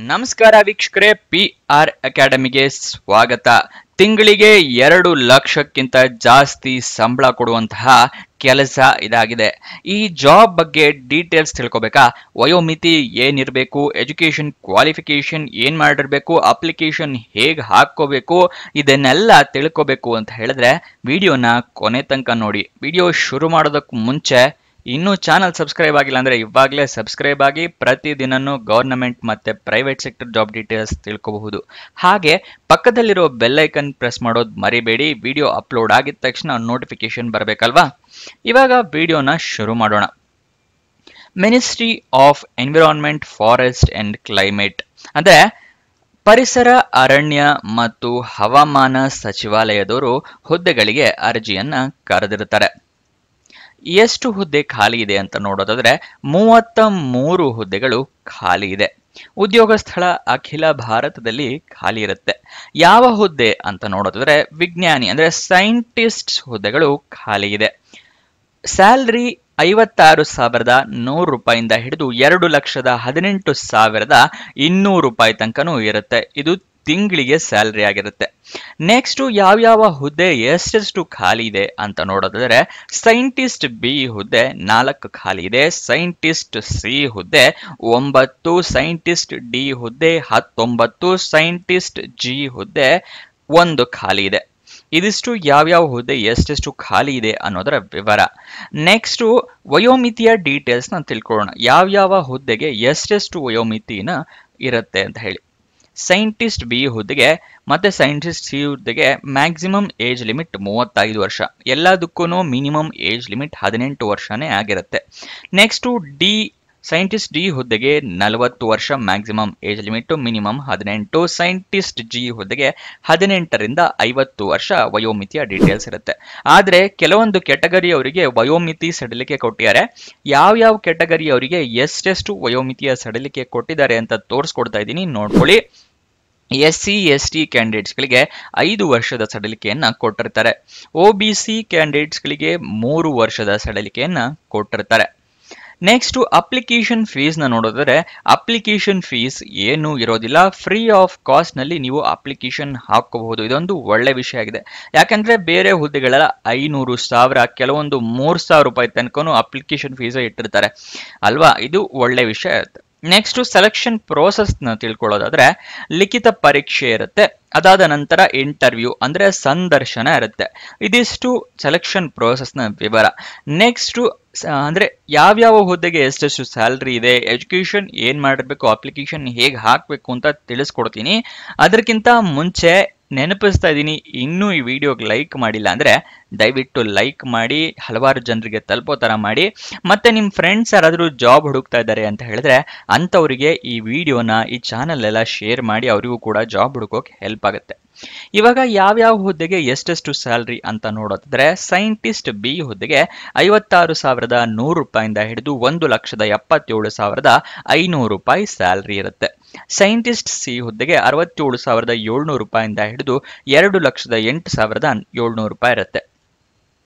ನಮಸ್ಕಾರ ವೀಕ್ಷಕರೇ, PR ಅಕಾಡೆಮಿಗೆ ಸ್ವಾಗತ. ತಿಂಗಳಿಗೆ 2 ಲಕ್ಷಕ್ಕಿಂತ ಜಾಸ್ತಿ ಸಂಬಳ ಕೊಡುವಂತಹ ಕೆಲಸ ಇದಾಗಿದೆ. ಈ ಜಾಬ್ ಬಗ್ಗೆ ಡೀಟೇಲ್ಸ್ ತಿಳ್ಕೊಬೇಕಾ? ವಯೋಮಿತಿ ಏನಿರಬೇಕು, ಎಜುಕೇಶನ್ ಕ್ವಾಲಿಫಿಕೇಶನ್ ಏನ್ ಮಾಡಿರ್ಬೇಕು, ಅಪ್ಲಿಕೇಶನ್ ಹೇಗೆ ಹಾಕೋಬೇಕು, ಇದನ್ನೆಲ್ಲ ತಿಳ್ಕೊಬೇಕು ಅಂತ ಹೇಳಿದ್ರೆ ವಿಡಿಯೋನ ಕೊನೆ ತನಕ ನೋಡಿ. ವಿಡಿಯೋ ಶುರು ಮಾಡೋದಕ್ಕೆ ಮುಂಚೆ ಇನ್ನೂ ಚಾನಲ್ ಸಬ್ಸ್ಕ್ರೈಬ್ ಆಗಿಲ್ಲ ಅಂದ್ರೆ ಇವಾಗಲೇ ಸಬ್ಸ್ಕ್ರೈಬ್ ಆಗಿ ಪ್ರತಿದಿನನೂ ಗವರ್ನಮೆಂಟ್ ಮತ್ತೆ ಪ್ರೈವೇಟ್ ಸೆಕ್ಟರ್ ಜಾಬ್ ಡೀಟೇಲ್ಸ್ ತಿಳ್ಕೋಬಹುದು. ಹಾಗೆ ಪಕ್ಕದಲ್ಲಿರೋ ಬೆಲ್ ಐಕನ್ ಪ್ರೆಸ್ ಮಾಡೋದು ಮರಿಬೇಡಿ. ವಿಡಿಯೋ ಅಪ್ಲೋಡ್ ಆಗಿದ ತಕ್ಷಣ ನೋಟಿಫಿಕೇಶನ್ ಬರಬೇಕಲ್ವಾ? ಇವಾಗ ವಿಡಿಯೋನ ಶುರು ಮಾಡೋಣ. Ministry of environment, forest and climate ಅಂದ್ರೆ ಪರಿಸರ, ಅರಣ್ಯ ಮತ್ತು ಹವಾಮಾನ ಸಚಿವಾಲಯದವರು ಹುದ್ದೆಗಳಿಗೆ ಅರ್ಜಿಯನ್ನ ಕರೆದಿರುತ್ತಾರೆ. ಎಷ್ಟು ಹುದ್ದೆ ಖಾಲಿ ಇದೆ ಅಂತ ನೋಡೋದಾದ್ರೆ 33 ಹುದ್ದೆಗಳು ಖಾಲಿ ಇದೆ. ಉದ್ಯೋಗ ಸ್ಥಳ ಅಖಿಲ ಭಾರತದಲ್ಲಿ ಖಾಲಿ ಇರುತ್ತೆ. ಯಾವ ಹುದ್ದೆ ಅಂತ ನೋಡೋದಾದ್ರೆ ವಿಜ್ಞಾನಿ ಅಂದ್ರೆ ಸೈಂಟಿಸ್ಟ್ ಹುದ್ದೆಗಳು ಖಾಲಿ ಇದೆ. ಸ್ಯಾಲರಿ 56,100 ರೂಪಾಯಿಂದ ಹಿಡಿದು 2,18,200 ರೂಪಾಯಿ ತನಕನೂ ಇರುತ್ತೆ. ಇದು ತಿಂಗಳಿಗೆ ಸ್ಯಾಲರಿ ಆಗಿರುತ್ತೆ. ನೆಕ್ಸ್ಟ್ ಯಾವ್ಯಾವ ಹುದ್ದೆ ಎಷ್ಟೆಷ್ಟು ಖಾಲಿ ಇದೆ ಅಂತ ನೋಡೋದಾದ್ರೆ ಸೈಂಟಿಸ್ಟ್ ಬಿ ಹುದ್ದೆ 4 ಖಾಲಿ ಇದೆ, ಸೈಂಟಿಸ್ಟ್ ಸಿ ಹುದ್ದೆ 9, ಸೈಂಟಿಸ್ಟ್ ಡಿ ಹುದ್ದೆ 19, ಸೈಂಟಿಸ್ಟ್ ಜಿ ಹುದ್ದೆ 1 ಖಾಲಿ ಇದೆ. ಇದಿಷ್ಟು ಯಾವ್ಯಾವ ಹುದ್ದೆ ಎಷ್ಟೆಷ್ಟು ಖಾಲಿ ಇದೆ ಅನ್ನೋದರ ವಿವರ. ನೆಕ್ಸ್ಟ್ ವಯೋಮಿತಿಯ ಡೀಟೇಲ್ಸ್ ನ ತಿಳ್ಕೊಳ್ಳೋಣ. ಯಾವ್ಯಾವ ಹುದ್ದೆಗೆ ಎಷ್ಟೆಷ್ಟು ವಯೋಮಿತಿನ ಇರುತ್ತೆ ಅಂತ ಹೇಳಿ. ಸೈಂಟಿಸ್ಟ್ ಬಿ ಹುದ್ದೆಗೆ ಮತ್ತೆ ಸೈಂಟಿಸ್ಟ್ ಸಿ ಹುದ್ದೆಗೆ ಮ್ಯಾಕ್ಸಿಮಮ್ ಏಜ್ ಲಿಮಿಟ್ 35 ವರ್ಷ. ಎಲ್ಲದಕ್ಕೂ ಮಿನಿಮಮ್ ಏಜ್ ಲಿಮಿಟ್ 18 ವರ್ಷನೇ ಆಗಿರುತ್ತೆ. ನೆಕ್ಸ್ಟ್ ಸೈಂಟಿಸ್ಟ್ ಡಿ ಹುದ್ದೆಗೆ 40 ವರ್ಷ maximum age limit, minimum 18. Scientist G ಹುದ್ದೆಗೆ 18ರಿಂದ 50 ವರ್ಷ ವಯೋಮಿತಿಯ ಡೀಟೇಲ್ಸ್ ಇರುತ್ತೆ. ಆದ್ರೆ ಕೆಲವೊಂದು ಕೆಟಗರಿ ಅವರಿಗೆ ವಯೋಮಿತಿ ಸಡಿಲಿಕೆ ಕೊಟ್ಟಿದ್ದಾರೆ. ಯಾವ್ಯಾವ ಕೆಟಗರಿ ಅವರಿಗೆ ಎಷ್ಟೆಷ್ಟು ವಯೋಮಿತಿಯ ಸಡಿಲಿಕೆ ಕೊಟ್ಟಿದ್ದಾರೆ ಅಂತ ತೋರಿಸ್ಕೊಡ್ತಾ ಇದ್ದೀನಿ, ನೋಡ್ಕೊಳ್ಳಿ. SC ST ಕ್ಯಾಂಡಿಡೇಟ್ಸ್ಗಳಿಗೆ 5 ವರ್ಷದ ಸಡಿಲಿಕೆಯನ್ನ ಕೊಟ್ಟಿರ್ತಾರೆ. OBC ಕ್ಯಾಂಡಿಡೇಟ್ಸ್ಗಳಿಗೆ 3 ವರ್ಷದ ಸಡಿಲಿಕೆಯನ್ನ ಕೊಟ್ಟಿರ್ತಾರೆ. ನೆಕ್ಸ್ಟ್ ಅಪ್ಲಿಕೇಶನ್ ಫೀಸ್ ನ ನೋಡೋದಾದ್ರೆ ಅಪ್ಲಿಕೇಶನ್ ಫೀಸ್ ಏನು ಇರೋದಿಲ್ಲ. ಫ್ರೀ ಆಫ್ ಕಾಸ್ಟ್ ನಲ್ಲಿ ನೀವು ಅಪ್ಲಿಕೇಶನ್ ಹಾಕೋಬಹುದು. ಇದೊಂದು ಒಳ್ಳೆ ವಿಷಯ ಆಗಿದೆ. ಯಾಕಂದ್ರೆ ಬೇರೆ ಹುದ್ದೆಗಳೆಲ್ಲ 500,000 ಕೆಲವೊಂದು 3,000 ರೂಪಾಯಿ ತನಕನೂ ಅಪ್ಲಿಕೇಶನ್ ಫೀಸ್ ಇಟ್ಟಿರ್ತಾರೆ ಅಲ್ವಾ? ಇದು ಒಳ್ಳೆ ವಿಷಯ. ನೆಕ್ಸ್ಟ್ ಸೆಲೆಕ್ಷನ್ ಪ್ರೋಸೆಸ್ ನ ತಿಳ್ಕೊಳ್ಳೋದಾದ್ರೆ ಲಿಖಿತ ಪರೀಕ್ಷೆ ಇರುತ್ತೆ. ಅದಾದ ನಂತರ ಇಂಟರ್ವ್ಯೂ ಅಂದ್ರೆ ಸಂದರ್ಶನ ಇರುತ್ತೆ. ಇದಿಷ್ಟು ಸೆಲೆಕ್ಷನ್ ಪ್ರೋಸೆಸ್ ನ ವಿವರ. ನೆಕ್ಸ್ಟ್ ಅಂದ್ರೆ ಯಾವ್ಯಾವ ಹುದ್ದೆಗೆ ಎಷ್ಟೆಷ್ಟು ಸ್ಯಾಲರಿ ಇದೆ, ಎಜುಕೇಶನ್ ಏನ್ ಮಾಡಿರ್ಬೇಕು, ಅಪ್ಲಿಕೇಶನ್ ಹೇಗೆ ಹಾಕ್ಬೇಕು ಅಂತ ತಿಳಿಸ್ಕೊಡ್ತೀನಿ. ಅದಕ್ಕಿಂತ ಮುಂಚೆ ನೆನಪಿಸ್ತಾ ಇದ್ದೀನಿ, ಇನ್ನೂ ಈ ವಿಡಿಯೋಗೆ ಲೈಕ್ ಮಾಡಿಲ್ಲ ಅಂದ್ರೆ ದಯವಿಟ್ಟು ಲೈಕ್ ಮಾಡಿ, ಹಲವಾರು ಜನರಿಗೆ ತಲುಪೋ ತರ ಮಾಡಿ. ಮತ್ತೆ ನಿಮ್ ಫ್ರೆಂಡ್ಸ್ ಯಾರಾದ್ರೂ ಜಾಬ್ ಹುಡುಕ್ತಾ ಇದ್ದಾರೆ ಅಂತ ಹೇಳಿದ್ರೆ ಅಂತವರಿಗೆ ಈ ವಿಡಿಯೋನ, ಈ ಚಾನಲ್ ಎಲ್ಲ ಶೇರ್ ಮಾಡಿ, ಅವರಿಗೂ ಕೂಡ ಜಾಬ್ ಹುಡುಕೋಕೆ ಹೆಲ್ಪ್ ಆಗುತ್ತೆ. ಇವಾಗ ಯಾವ್ಯಾವ ಹುದ್ದೆಗೆ ಎಷ್ಟೆಷ್ಟು ಸ್ಯಾಲರಿ ಅಂತ ನೋಡೋದಾದ್ರೆ ಸೈಂಟಿಸ್ಟ್ ಬಿ ಹುದ್ದೆಗೆ 56,100 ರೂಪಾಯಿಂದ ಹಿಡಿದು 1,77,500 ರೂಪಾಯಿ ಸ್ಯಾಲರಿ ಇರುತ್ತೆ. ಸೈಂಟಿಸ್ಟ್ ಸಿ ಹುದ್ದೆಗೆ 67,700 ರೂಪಾಯಿಂದ ಹಿಡಿದು 2,08,700 ರೂಪಾಯಿ ಇರುತ್ತೆ.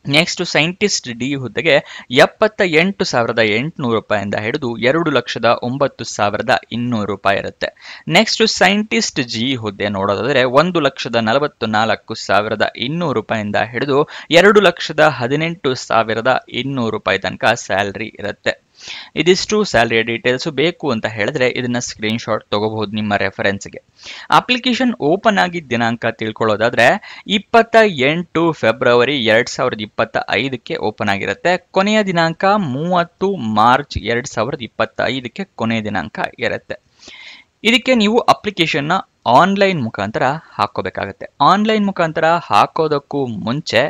ನೆಕ್ಸ್ಟ್ ಸೈಂಟಿಸ್ಟ್ ಡಿ ಹುದ್ದೆಗೆ 78,800 ರೂಪಾಯಿಂದ ಹಿಡಿದು 2,09,200 ರೂಪಾಯಿ ಇರುತ್ತೆ. ನೆಕ್ಸ್ಟ್ ಸೈಂಟಿಸ್ಟ್ ಜಿ ಹುದ್ದೆ ನೋಡೋದಾದ್ರೆ 1,44,200 ರೂಪಾಯಿಂದ ಹಿಡಿದು 2,18,200 ರೂಪಾಯಿ ತನಕ ಸ್ಯಾಲರಿ ಇರುತ್ತೆ. ಇದಿಷ್ಟು ಸ್ಯಾಲರಿ ಡೀಟೇಲ್ಸ್. ಬೇಕು ಅಂತ ಹೇಳಿದ್ರೆ ಇದನ್ನ ಸ್ಕ್ರೀನ್ ಶಾಟ್ ತಗೋಬಹುದು ನಿಮ್ಮ ರೆಫರೆನ್ಸ್ಗೆ. ಅಪ್ಲಿಕೇಶನ್ ಓಪನ್ ಆಗಿದ್ದ ದಿನಾಂಕ ತಿಳ್ಕೊಳ್ಳೋದಾದ್ರೆ 28 ಫೆಬ್ರವರಿ 2025ಕ್ಕೆ ಓಪನ್ ಆಗಿರುತ್ತೆ. ಕೊನೆಯ ದಿನಾಂಕ 30 ಮಾರ್ಚ್ 2025ಕ್ಕೆ ಕೊನೆಯ ದಿನಾಂಕ ಇರುತ್ತೆ. ಇದಕ್ಕೆ ನೀವು ಅಪ್ಲಿಕೇಶನ್ ನ ಆನ್ಲೈನ್ ಮುಖಾಂತರ ಹಾಕೋಬೇಕಾಗತ್ತೆ. ಆನ್ಲೈನ್ ಮುಖಾಂತರ ಹಾಕೋದಕ್ಕೂ ಮುಂಚೆ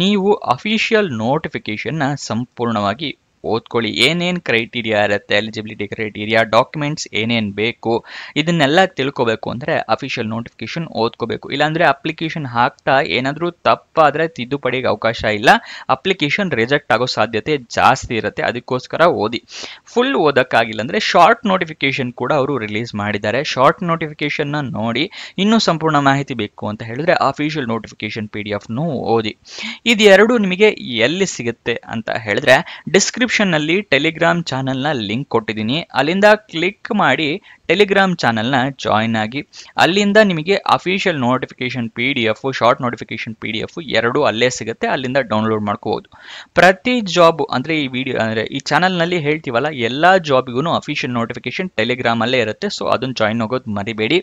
ನೀವು ಅಫಿಷಿಯಲ್ ನೋಟಿಫಿಕೇಶನ್ ನ ಸಂಪೂರ್ಣವಾಗಿ ಓದ್ಕೊಳ್ಳಿ. ಏನೇನ್ ಕ್ರೈಟೀರಿಯಾ ಇರುತ್ತೆ, ಎಲಿಜಿಬಿಲಿಟಿ ಕ್ರೈಟೀರಿಯಾ, ಡಾಕ್ಯುಮೆಂಟ್ಸ್ ಏನೇನ್ ಬೇಕು, ಇದನ್ನೆಲ್ಲ ತಿಳ್ಕೋಬೇಕು ಅಂದ್ರೆ ಅಫಿಷಿಯಲ್ ನೋಟಿಫಿಕೇಶನ್ ಓದ್ಕೋಬೇಕು. ಇಲ್ಲಾಂದ್ರೆ ಅಪ್ಲಿಕೇಶನ್ ಹಾಕ್ತಾ ಏನಾದ್ರೂ ತಪ್ಪಾದ್ರೆ ತಿದ್ದುಪಡಿಗೆ ಅವಕಾಶ ಇಲ್ಲ. ಅಪ್ಲಿಕೇಶನ್ ರಿಜೆಕ್ಟ್ ಆಗೋ ಸಾಧ್ಯತೆ ಜಾಸ್ತಿ ಇರುತ್ತೆ. ಅದಕ್ಕೋಸ್ಕರ ಓದಿ. ಫುಲ್ ಓದಕ್ಕಾಗಿಲ್ಲ ಅಂದ್ರೆ ಶಾರ್ಟ್ ನೋಟಿಫಿಕೇಶನ್ ಕೂಡ ಅವರು ರಿಲೀಸ್ ಮಾಡಿದ್ದಾರೆ. ಶಾರ್ಟ್ ನೋಟಿಫಿಕೇಶನ್ ನ ನೋಡಿ. ಇನ್ನೂ ಸಂಪೂರ್ಣ ಮಾಹಿತಿ ಬೇಕು ಅಂತ ಹೇಳಿದ್ರೆ ಅಫಿಷಿಯಲ್ ನೋಟಿಫಿಕೇಶನ್ PDF ಓದಿ. ಇದೆರಡು ನಿಮಗೆ ಎಲ್ಲಿ ಸಿಗುತ್ತೆ ಅಂತ ಹೇಳಿದ್ರೆ ಡಿಸ್ಕ್ರಿಪ್ಷನ್ ಡಿಸ್ಕ್ರಿಪ್ಷನ್ನಲ್ಲಿ ಟೆಲಿಗ್ರಾಮ್ ಚಾನಲ್ನ ಲಿಂಕ್ ಕೊಟ್ಟಿದ್ದೀನಿ, ಅಲ್ಲಿಂದ ಕ್ಲಿಕ್ ಮಾಡಿ ಟೆಲಿಗ್ರಾಮ್ ಚಾನಲ್ನ ಜಾಯಿನ್ ಆಗಿ. ಅಲ್ಲಿಂದ ನಿಮಗೆ official notification PDF, short notification PDF ಎರಡೂ ಅಲ್ಲೇ ಸಿಗುತ್ತೆ, ಅಲ್ಲಿಂದ ಡೌನ್ಲೋಡ್ ಮಾಡ್ಕೋಬಹುದು. ಪ್ರತಿ ಜಾಬ್ ಅಂದರೆ ಈ ವಿಡಿಯೋ ಅಂದರೆ ಈ ಚಾನಲ್ನಲ್ಲಿ ಹೇಳ್ತೀವಲ್ಲ ಎಲ್ಲ ಜಾಬಿಗೂ ಅಫಿಷಿಯಲ್ ನೋಟಿಫಿಕೇಶನ್ ಟೆಲಿಗ್ರಾಮಲ್ಲೇ ಇರುತ್ತೆ. ಸೊ ಅದನ್ನು ಜಾಯಿನ್ ಆಗೋದು ಮರಿಬೇಡಿ.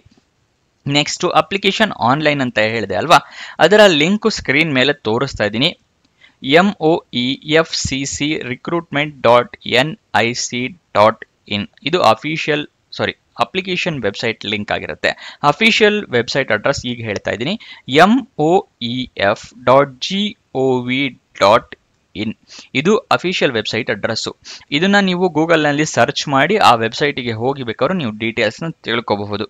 ನೆಕ್ಸ್ಟ್ ಅಪ್ಲಿಕೇಶನ್ ಆನ್ಲೈನ್ ಅಂತ ಹೇಳಿದೆ ಅಲ್ವಾ, ಅದರ ಲಿಂಕ್ ಸ್ಕ್ರೀನ್ ಮೇಲೆ ತೋರಿಸ್ತಾ ಇದ್ದೀನಿ. MOEFCC recruitment.nic.in ಇದು ಅಪ್ಲಿಕೇಶನ್ ವೆಬ್ಸೈಟ್ ಲಿಂಕ್ ಆಗಿರುತ್ತೆ. ಅಫಿಷಿಯಲ್ ವೆಬ್ಸೈಟ್ ಅಡ್ರೆಸ್ ಈಗ ಹೇಳ್ತಾ ಇದ್ದೀನಿ, moef.gov.in ಇದು ಅಫಿಷಿಯಲ್ ವೆಬ್ಸೈಟ್ ಅಡ್ರೆಸ್ಸು. ಇದನ್ನ ನೀವು ಗೂಗಲ್ನಲ್ಲಿ ಸರ್ಚ್ ಮಾಡಿ ಆ ವೆಬ್ಸೈಟಿಗೆ ಹೋಗಿ ಬೇಕಾದ್ರೂ ನೀವು ಡೀಟೇಲ್ಸ್ನ ತಿಳ್ಕೋಬಹುದು.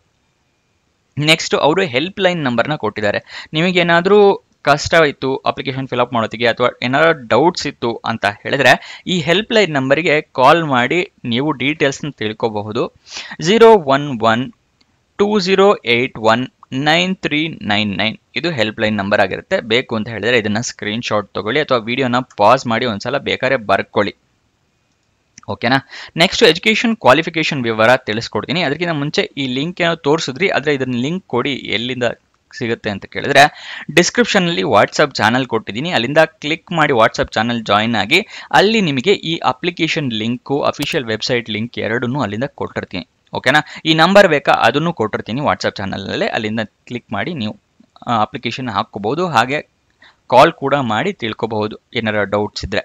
ನೆಕ್ಸ್ಟ್ ಅವರು ಹೆಲ್ಪ್ ಲೈನ್ ನಂಬರ್ನ ಕೊಟ್ಟಿದ್ದಾರೆ. ನಿಮಗೇನಾದರೂ ಕಷ್ಟ ಇತ್ತು ಅಪ್ಲಿಕೇಶನ್ ಫಿಲ್ಅಪ್ ಮಾಡೋದಕ್ಕೆ ಅಥವಾ ಏನಾದ್ರು ಡೌಟ್ಸ್ ಇತ್ತು ಅಂತ ಹೇಳಿದ್ರೆ ಈ ಹೆಲ್ಪ್ ಲೈನ್ ನಂಬರಿಗೆ ಕಾಲ್ ಮಾಡಿ ನೀವು ಡೀಟೇಲ್ಸ್ನ ತಿಳ್ಕೋಬಹುದು. 011-2081-9399 ಇದು ಹೆಲ್ಪ್ ಲೈನ್ ನಂಬರ್ ಆಗಿರುತ್ತೆ. ಬೇಕು ಅಂತ ಹೇಳಿದ್ರೆ ಇದನ್ನ ಸ್ಕ್ರೀನ್ ಶಾಟ್ ತಗೊಳ್ಳಿ ಅಥವಾ ವಿಡಿಯೋನ ಪಾಸ್ ಮಾಡಿ ಒಂದ್ಸಲ ಬೇಕಾದ್ರೆ ಬರ್ಕೊಳ್ಳಿ. ಓಕೆನಾ. ನೆಕ್ಸ್ಟ್ ಎಜುಕೇಷನ್ ಕ್ವಾಲಿಫಿಕೇಶನ್ ವಿವರ ತಿಳಿಸ್ಕೊಡ್ತೀನಿ. ಅದಕ್ಕಿಂತ ಮುಂಚೆ ಈ ಲಿಂಕ್ ಏನೋ ತೋರಿಸಿದ್ರಿ, ಆದರೆ ಇದನ್ನ ಲಿಂಕ್ ಕೊಡಿ ಎಲ್ಲಿಂದ ಸಿಗುತ್ತೆ ಅಂತ ಕೇಳಿದ್ರೆ ಡಿಸ್ಕ್ರಿಪ್ಷನಲ್ಲಿ ವಾಟ್ಸಪ್ ಚಾನಲ್ ಕೊಟ್ಟಿದ್ದೀನಿ, ಅಲ್ಲಿಂದ ಕ್ಲಿಕ್ ಮಾಡಿ ವಾಟ್ಸಪ್ ಚಾನಲ್ ಜಾಯಿನ್ ಆಗಿ. ಅಲ್ಲಿ ನಿಮಗೆ ಈ application link official website link ಎರಡನ್ನೂ ಅಲ್ಲಿಂದ ಕೊಟ್ಟಿರ್ತೀನಿ. ಓಕೆನಾ. ಈ ನಂಬರ್ ಬೇಕಾ ಅದನ್ನು ಕೊಟ್ಟಿರ್ತೀನಿ ವಾಟ್ಸಪ್ ಚಾನಲಲ್ಲೇ, ಅಲ್ಲಿಂದ ಕ್ಲಿಕ್ ಮಾಡಿ ನೀವು ಅಪ್ಲಿಕೇಶನ್ ಹಾಕ್ಕೋಬಹುದು. ಹಾಗೆ ಕಾಲ್ ಕೂಡ ಮಾಡಿ ತಿಳ್ಕೊಬಹುದು ಏನಾರ ಡೌಟ್ಸ್ ಇದ್ರೆ.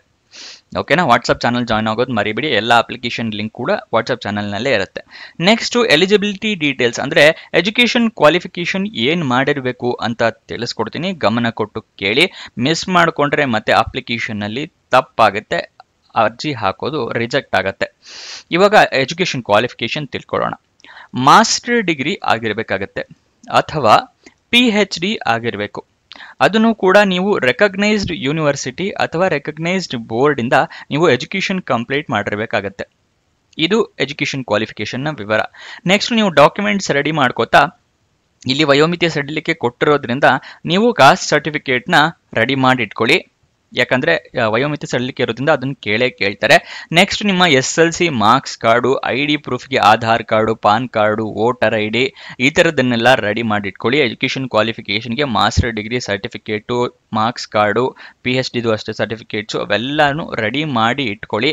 ಓಕೆನಾ. ವಾಟ್ಸಪ್ ಚಾನಲ್ ಜಾಯ್ನ್ ಆಗೋದು ಮರಿಬೇಡಿ, ಎಲ್ಲ ಅಪ್ಲಿಕೇಶನ್ ಲಿಂಕ್ ಕೂಡ ವಾಟ್ಸಪ್ ಚಾನಲ್ನಲ್ಲೇ ಇರುತ್ತೆ. ನೆಕ್ಸ್ಟ್ ಎಲಿಜಿಬಿಲಿಟಿ ಡೀಟೇಲ್ಸ್ ಅಂದರೆ ಎಜುಕೇಷನ್ ಕ್ವಾಲಿಫಿಕೇಶನ್ ಏನು ಮಾಡಿರಬೇಕು ಅಂತ ತಿಳಿಸ್ಕೊಡ್ತೀನಿ, ಗಮನ ಕೊಟ್ಟು ಕೇಳಿ. ಮಿಸ್ ಮಾಡಿಕೊಂಡ್ರೆ ಮತ್ತೆ ಅಪ್ಲಿಕೇಶನ್ನಲ್ಲಿ ತಪ್ಪಾಗುತ್ತೆ, ಅರ್ಜಿ ಹಾಕೋದು ರಿಜೆಕ್ಟ್ ಆಗುತ್ತೆ. ಇವಾಗ ಎಜುಕೇಷನ್ ಕ್ವಾಲಿಫಿಕೇಶನ್ ತಿಳ್ಕೊಳ್ಳೋಣ. ಮಾಸ್ಟರ್ ಡಿಗ್ರಿ ಆಗಿರಬೇಕಾಗತ್ತೆ ಅಥವಾ PhD ಆಗಿರಬೇಕು. ಅದನ್ನು ಕೂಡ ನೀವು ರೆಕಗ್ನೈಸ್ಡ್ ಯೂನಿವರ್ಸಿಟಿ ಅಥವಾ ರೆಕಗ್ನೈಸ್ಡ್ ಬೋರ್ಡ್ ಇಂದ ನೀವು ಎಜುಕೇಶನ್ ಕಂಪ್ಲೀಟ್ ಮಾಡಿರಬೇಕಾಗತ್ತೆ. ಇದು ಎಜುಕೇಶನ್ ಕ್ವಾಲಿಫಿಕೇಶನ್ನ ವಿವರ. ನೆಕ್ಸ್ಟ್ ನೀವು ಡಾಕ್ಯುಮೆಂಟ್ಸ್ ರೆಡಿ ಮಾಡ್ಕೋತಾ ಇಲ್ಲಿ ವಯೋಮಿತಿ ಸಡಿಲಿಕೆ ಕೊಟ್ಟಿರೋದ್ರಿಂದ ನೀವು ಕಾಸ್ಟ್ ಸರ್ಟಿಫಿಕೇಟ್ನ ರೆಡಿ ಮಾಡಿ ಇಟ್ಕೊಳ್ಳಿ. ಯಾಕಂದರೆ ವಯೋಮಿತಿ ಸಡಿಲಿಕೆ ಇರೋದ್ರಿಂದ ಅದನ್ನು ಕೇಳ್ತಾರೆ. ನೆಕ್ಸ್ಟ್ ನಿಮ್ಮ SLC ಮಾರ್ಕ್ಸ್ ಕಾರ್ಡು, ID ಪ್ರೂಫ್ಗೆ Aadhaar card, PAN card, voter ID ಈ ಥರದನ್ನೆಲ್ಲ ರೆಡಿ ಮಾಡಿ ಇಟ್ಕೊಳ್ಳಿ. ಎಜುಕೇಷನ್ ಕ್ವಾಲಿಫಿಕೇಷನ್ಗೆ master degree certificate, marks card, PhDದು ಅಷ್ಟೇ ಸರ್ಟಿಫಿಕೇಟ್ಸು ಅವೆಲ್ಲನೂ ರೆಡಿ ಮಾಡಿ ಇಟ್ಕೊಳ್ಳಿ.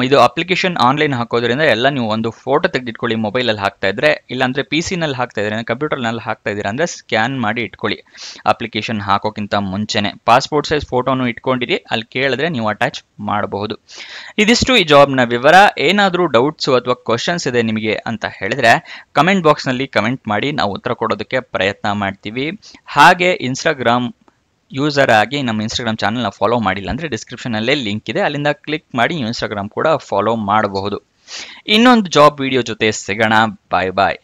ಇದು ಅಪ್ಲಿಕೇಶನ್ ಆನ್ಲೈನ್ ಹಾಕೋದ್ರಿಂದ ಎಲ್ಲ ನೀವು ಒಂದು ಫೋಟೋ ತೆಗೆದಿಟ್ಕೊಳ್ಳಿ. ಮೊಬೈಲಲ್ಲಿ ಹಾಕ್ತಾ ಇದ್ರೆ, ಇಲ್ಲಾಂದರೆ PC-ನಲ್ಲಿ ಹಾಕ್ತಾ ಇದ್ರೆ, ಕಂಪ್ಯೂಟರ್ನಲ್ಲಿ ಹಾಕ್ತಾ ಇದ್ದೀರಾ ಅಂದರೆ ಸ್ಕ್ಯಾನ್ ಮಾಡಿ ಇಟ್ಕೊಳ್ಳಿ ಅಪ್ಲಿಕೇಶನ್ ಹಾಕೋಕ್ಕಿಂತ ಮುಂಚೆನೆ. ಪಾಸ್ಪೋರ್ಟ್ ಸೈಜ್ ಫೋಟೋನು ಇಟ್ಕೊಂಡಿರಿ, ಅಲ್ಲಿ ಕೇಳಿದ್ರೆ ನೀವು ಅಟ್ಯಾಚ್ ಮಾಡಬಹುದು. ಇದಿಷ್ಟು ಈ ಜಾಬ್ನ ವಿವರ. ಏನಾದರೂ ಡೌಟ್ಸು ಅಥವಾ ಕ್ವಶನ್ಸ್ ಇದೆ ನಿಮಗೆ ಅಂತ ಹೇಳಿದ್ರೆ ಕಮೆಂಟ್ ಬಾಕ್ಸ್ನಲ್ಲಿ ಕಮೆಂಟ್ ಮಾಡಿ, ನಾವು ಉತ್ತರ ಕೊಡೋದಕ್ಕೆ ಪ್ರಯತ್ನ ಮಾಡ್ತೀವಿ. ಹಾಗೆ ಇನ್ಸ್ಟಾಗ್ರಾಮ್ ಯೂಸರ್ ಆಗಿ ನಮ್ಮ ಇನ್ಸ್ಟಾಗ್ರಾಮ್ ಚಾನಲ್ನ ಫಾಲೋ ಮಾಡಿಲ್ಲ ಅಂದರೆ ಡಿಸ್ಕ್ರಿಪ್ಷನಲ್ಲೇ ಲಿಂಕ್ ಇದೆ, ಅಲ್ಲಿಂದ ಕ್ಲಿಕ್ ಮಾಡಿ ಇನ್ಸ್ಟಾಗ್ರಾಮ್ ಕೂಡ ಫಾಲೋ ಮಾಡಬಹುದು. ಇನ್ನೊಂದು ಜಾಬ್ ವಿಡಿಯೋ ಜೊತೆ ಸಿಗೋಣ. ಬಾಯ್ ಬಾಯ್.